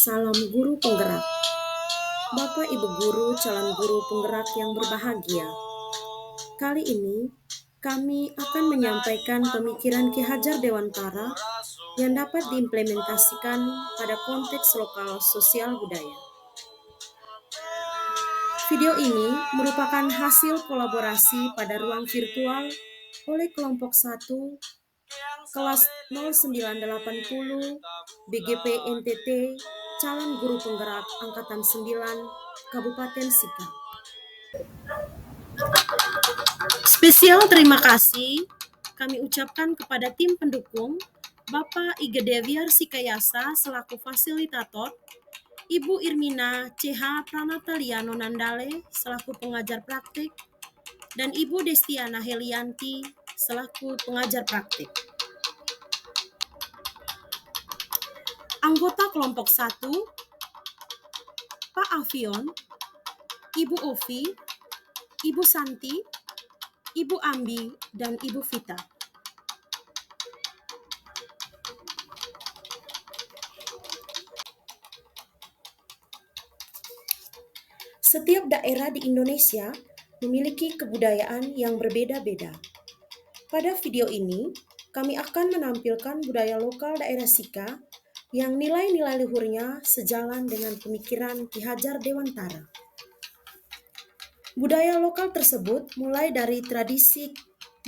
Salam guru penggerak. Bapak Ibu guru, calon guru penggerak yang berbahagia. Kali ini kami akan menyampaikan pemikiran Ki Hajar Dewantara yang dapat diimplementasikan pada konteks lokal sosial budaya. Video ini merupakan hasil kolaborasi pada ruang virtual oleh kelompok 1 kelas 0980 BGP NTT calon guru penggerak angkatan 9 Kabupaten Sika. Spesial terima kasih kami ucapkan kepada tim pendukung Bapak Igede Sikayasa selaku fasilitator, Ibu Irmina CH Pranataliano Nandale selaku pengajar praktik, dan Ibu Destiana Helianti selaku pengajar praktik. Anggota kelompok 1, Pak Avion, Ibu Ovi, Ibu Santi, Ibu Ambi, dan Ibu Vita. Setiap daerah di Indonesia memiliki kebudayaan yang berbeda-beda. Pada video ini, kami akan menampilkan budaya lokal daerah Sika yang nilai-nilai luhurnya sejalan dengan pemikiran Ki Hajar Dewantara. Budaya lokal tersebut mulai dari tradisi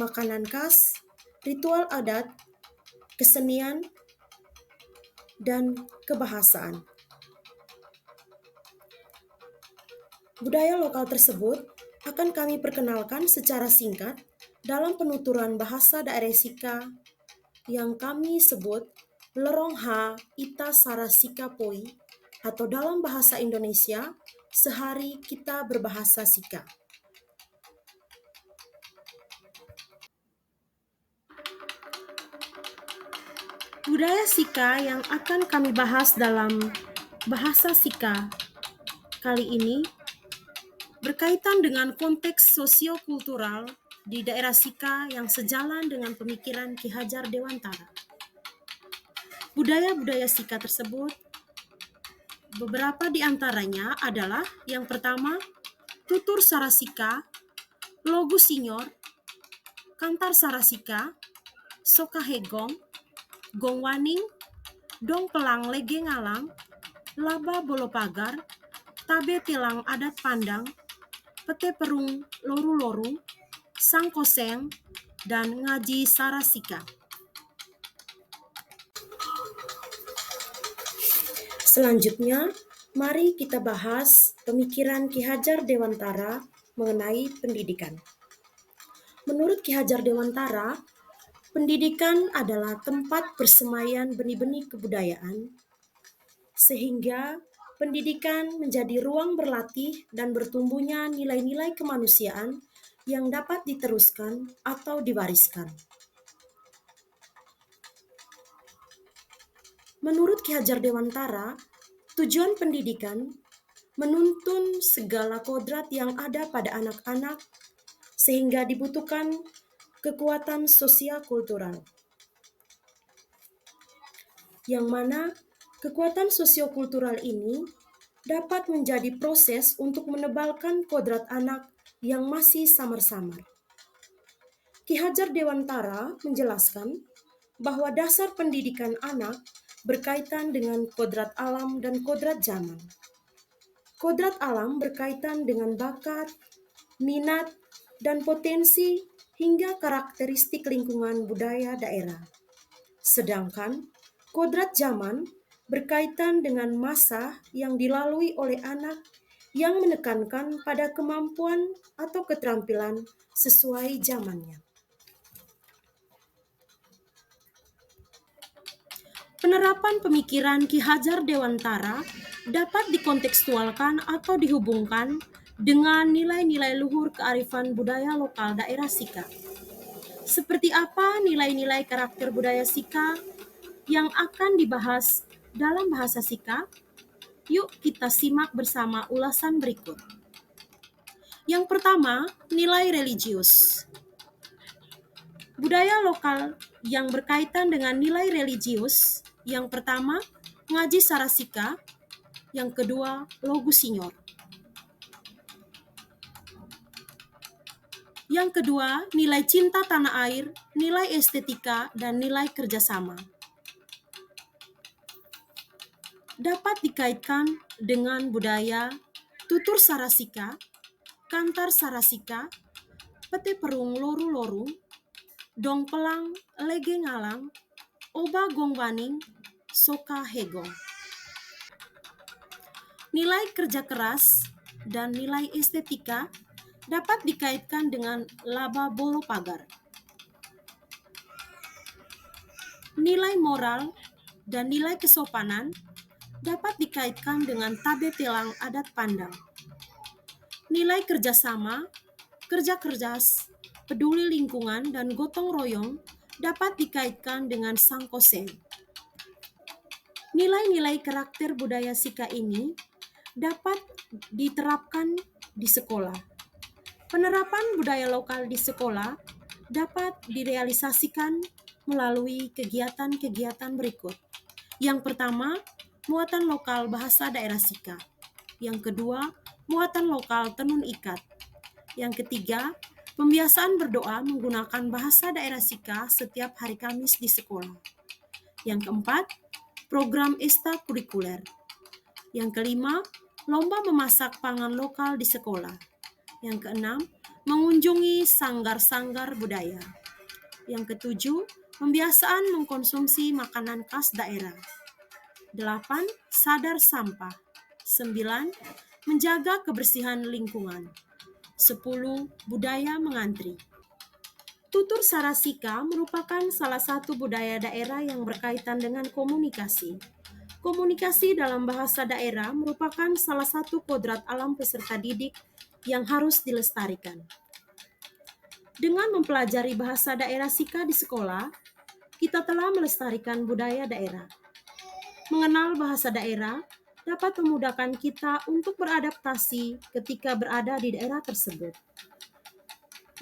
makanan khas, ritual adat, kesenian, dan kebahasaan. Budaya lokal tersebut akan kami perkenalkan secara singkat dalam penuturan bahasa daerah Sika yang kami sebut Lerong Ha Ita Sara Sika Poi, atau dalam bahasa Indonesia, sehari kita berbahasa Sika. Budaya Sika yang akan kami bahas dalam bahasa Sika kali ini berkaitan dengan konteks sosiokultural di daerah Sika yang sejalan dengan pemikiran Ki Hajar Dewantara. Budaya-budaya Sika tersebut, beberapa di antaranya adalah yang pertama, tutur Sarasika, logu sinyor, kantar Sarasika, sokahegong, gongwaning, dong pelang lege ngalang, laba bolo pagar, tabe tilang adat pandang, pete perung loru-loru, sangkoseng, dan ngaji Sarasika. Selanjutnya, mari kita bahas pemikiran Ki Hajar Dewantara mengenai pendidikan. Menurut Ki Hajar Dewantara, pendidikan adalah tempat persemaian benih-benih kebudayaan, sehingga pendidikan menjadi ruang berlatih dan bertumbuhnya nilai-nilai kemanusiaan yang dapat diteruskan atau diwariskan. Menurut Ki Hajar Dewantara, tujuan pendidikan menuntun segala kodrat yang ada pada anak-anak sehingga dibutuhkan kekuatan sosial kultural. Yang mana kekuatan sosiokultural ini dapat menjadi proses untuk menebalkan kodrat anak yang masih samar-samar. Ki Hajar Dewantara menjelaskan bahwa dasar pendidikan anak berkaitan dengan kodrat alam dan kodrat zaman. Kodrat alam berkaitan dengan bakat, minat, dan potensi hingga karakteristik lingkungan budaya daerah. Sedangkan kodrat zaman berkaitan dengan masa yang dilalui oleh anak yang menekankan pada kemampuan atau keterampilan sesuai zamannya. Penerapan pemikiran Ki Hajar Dewantara dapat dikontekstualkan atau dihubungkan dengan nilai-nilai luhur kearifan budaya lokal daerah Sika. Seperti apa nilai-nilai karakter budaya Sika yang akan dibahas dalam bahasa Sika? Yuk kita simak bersama ulasan berikut. Yang pertama, nilai religius. Budaya lokal yang berkaitan dengan nilai religius. Yang pertama, ngaji Sarasika Yang kedua, Logusinyor. Yang kedua, nilai cinta tanah air, nilai estetika, dan nilai kerjasama. Dapat dikaitkan dengan budaya tutur sarasika, kantar sarasika, pete perung loru-loru, dong pelang, lege ngalang, oba gongbaning, soka hegong. Nilai kerja keras dan nilai estetika dapat dikaitkan dengan laba bolo pagar. Nilai moral dan nilai kesopanan dapat dikaitkan dengan tabe telang adat Pandang. Nilai kerjasama, kerja keras, peduli lingkungan, dan gotong royong dapat dikaitkan dengan sangkosen. Nilai-nilai karakter budaya Sika ini dapat diterapkan di sekolah. Penerapan budaya lokal di sekolah dapat direalisasikan melalui kegiatan-kegiatan berikut. Yang pertama, muatan lokal bahasa daerah Sika. Yang kedua, muatan lokal tenun ikat. Yang ketiga, pembiasaan berdoa menggunakan bahasa daerah Sika setiap hari Kamis di sekolah. Yang keempat, program ekstrakurikuler. Yang kelima, lomba memasak pangan lokal di sekolah. Yang keenam, mengunjungi sanggar-sanggar budaya. Yang ketujuh, pembiasaan mengkonsumsi makanan khas daerah. 8. Sadar sampah. 9. Menjaga kebersihan lingkungan. 10. Budaya mengantri. Tutur sarasika merupakan salah satu budaya daerah yang berkaitan dengan komunikasi. Komunikasi dalam bahasa daerah merupakan salah satu kodrat alam peserta didik yang harus dilestarikan. Dengan mempelajari bahasa daerah Sika di sekolah, kita telah melestarikan budaya daerah. Mengenal bahasa daerah dapat memudahkan kita untuk beradaptasi ketika berada di daerah tersebut.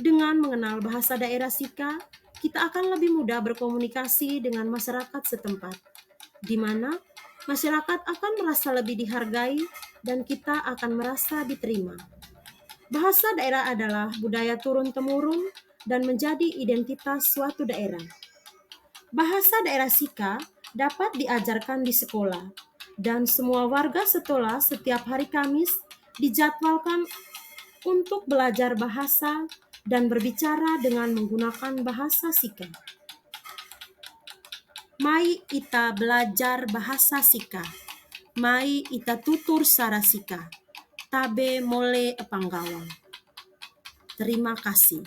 Dengan mengenal bahasa daerah Sika, kita akan lebih mudah berkomunikasi dengan masyarakat setempat, di mana masyarakat akan merasa lebih dihargai dan kita akan merasa diterima. Bahasa daerah adalah budaya turun-temurun dan menjadi identitas suatu daerah. Bahasa daerah Sika dapat diajarkan di sekolah, dan semua warga sekolah setiap hari Kamis dijadwalkan untuk belajar bahasa dan berbicara dengan menggunakan bahasa Sika. Mai ita belajar bahasa Sika. Mai ita tutur sarasika. Tabe mole epanggawang. Terima kasih.